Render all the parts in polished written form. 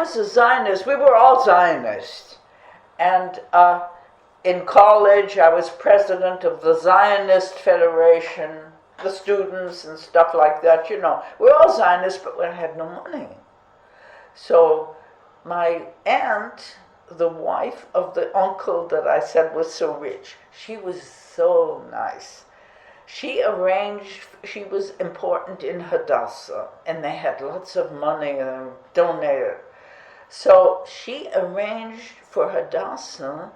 was a Zionist. We were all Zionists. And in college, I was president of the Zionist Federation, the students and stuff like that. You know, we're all Zionists, but we had no money. So my aunt, the wife of the uncle that I said was so rich, she was so nice. She was important in Hadassah, and they had lots of money and donated. So she arranged for Hadassah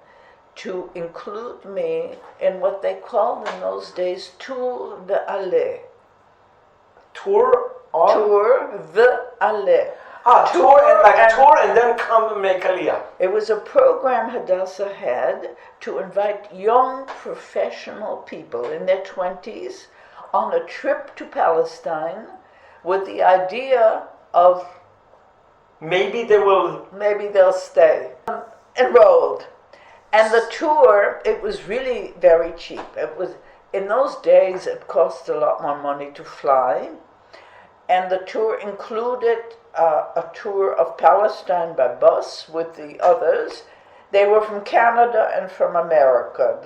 to include me in what they called in those days Tour de Allée. Tour de Allée. Tour and then come make Aliyah. It was a program Hadassah had to invite young professional people in their 20s on a trip to Palestine with the idea of maybe they'll stay. Enrolled. And the tour, it was really very cheap. It was, in those days, it cost a lot more money to fly. And the tour included a tour of Palestine by bus with the others. They were from Canada and from America,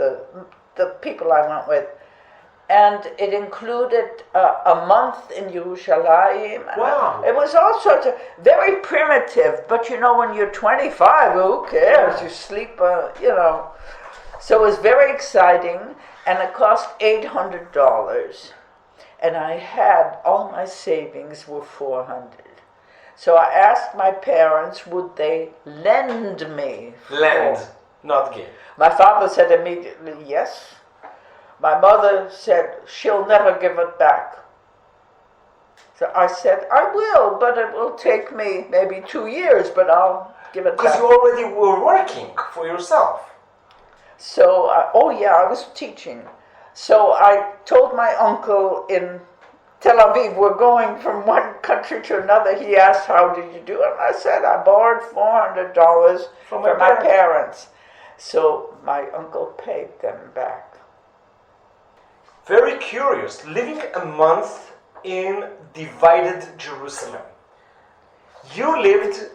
the people I went with. And it included a month in Yerushalayim. Wow. It was all sorts of, very primitive, but you know, when you're 25, who cares? You sleep, you know. So it was very exciting, and it cost $800. And I had, all my savings were $400. So I asked my parents, would they lend me? Lend, not give. My father said immediately, yes. My mother said, she'll never give it back. So I said, I will, but it will take me maybe 2 years, but I'll give it back. Because you already were working for yourself. So, I was teaching. So I told my uncle in Tel Aviv, we're going from one country to another. He asked, how did you do it? And I said, I borrowed $400 from my parents. So my uncle paid them back. Very curious, living a month in divided Jerusalem. You lived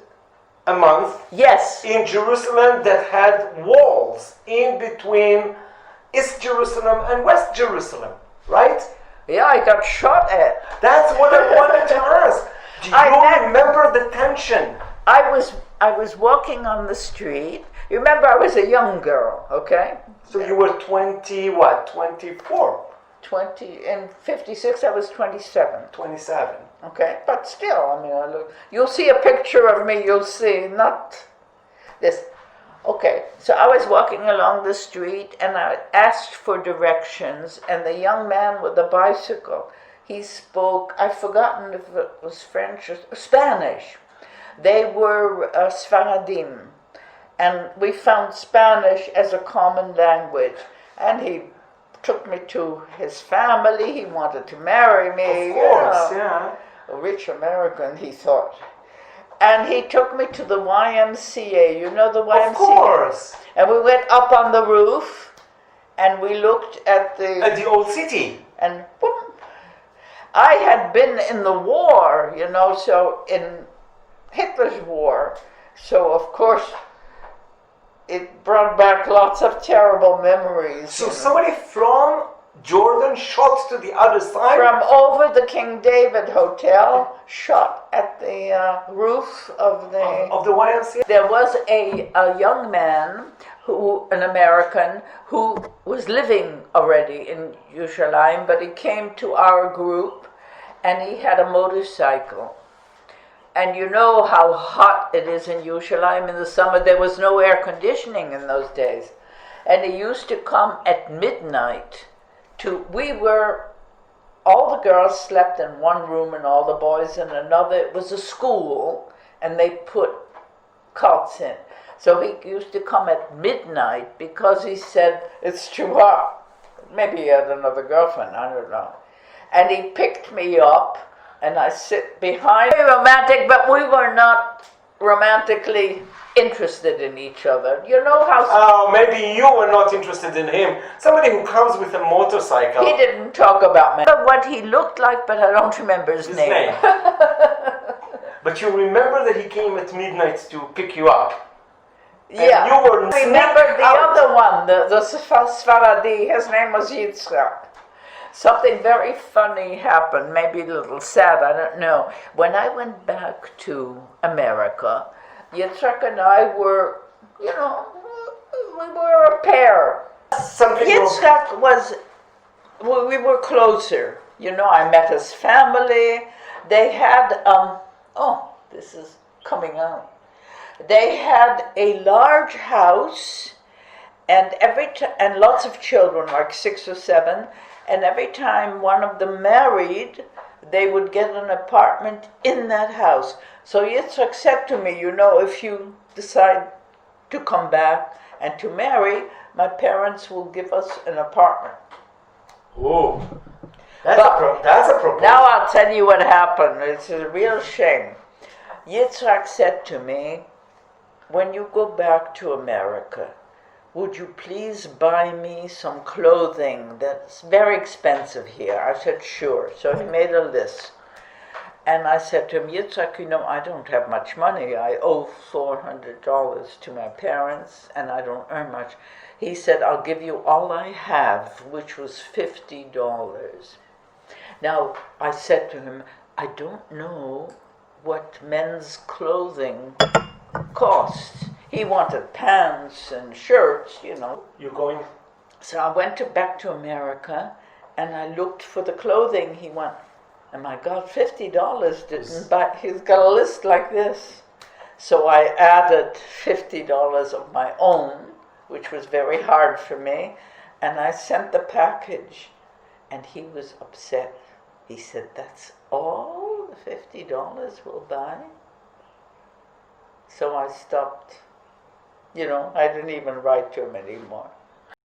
a month in Jerusalem that had walls in between East Jerusalem and West Jerusalem, right? Yeah, I got shot at. That's what I wanted to ask. Do you remember the tension? I was walking on the street. You remember I was a young girl, okay? So you were 24? In 56, I was 27. 27. Okay, but still, I mean, you'll see a picture of me, you'll see, not this. Okay, so I was walking along the street and I asked for directions, and the young man with the bicycle, he spoke, I've forgotten if it was French or Spanish. They were Sfaradim, and we found Spanish as a common language, and he took me to his family. He wanted to marry me. Of course, yeah. A rich American, he thought. And he took me to the YMCA. You know the YMCA? Of course. And we went up on the roof, and we looked at the old city. And boom, I had been in the war, you know, so in Hitler's war. So of course, it brought back lots of terrible memories. So somebody from Jordan shot to the other side? From over the King David Hotel, shot at the roof of the YMCA? There was a young man, an American, who was living already in Yerushalayim, but he came to our group, and he had a motorcycle. And you know how hot it is in Yerushalayim in the summer. There was no air conditioning in those days. And he used to come at midnight all the girls slept in one room and all the boys in another. It was a school, and they put cots in. So he used to come at midnight because he said, it's too hot. Maybe he had another girlfriend, I don't know. And he picked me up, and I sit behind. Very romantic, but we were not romantically interested in each other. You know how... Oh, maybe you were not interested in him. Somebody who comes with a motorcycle. He didn't talk about me. I know what he looked like, but I don't remember his name. But you remember that he came at midnight to pick you up. Yeah. And you were Remember the out. other one, the Sfaradi, his name was Yitzchak. Something very funny happened, maybe a little sad, I don't know. When I went back to America, Yitzchak and I were, we were a pair. Yitzchak was, we were closer. I met his family. They had, this is coming out. They had a large house and and lots of children, like 6 or 7. And every time one of them married, they would get an apartment in that house. So Yitzchak said to me, if you decide to come back and to marry, my parents will give us an apartment. Oh, that's a proposal. Now I'll tell you what happened. It's a real shame. Yitzchak said to me, when you go back to America, would you please buy me some clothing that's very expensive here? I said, sure. So he made a list. And I said to him, Yitzchak, I don't have much money. I owe $400 to my parents, and I don't earn much. He said, I'll give you all I have, which was $50. Now, I said to him, I don't know what men's clothing costs. He wanted pants and shirts, You're going? So I went back to America, and I looked for the clothing. He went, and my God, $50 didn't buy. He's got a list like this. So I added $50 of my own, which was very hard for me, and I sent the package, and he was upset. He said, that's all the $50 will buy? So I stopped. I didn't even write to him anymore.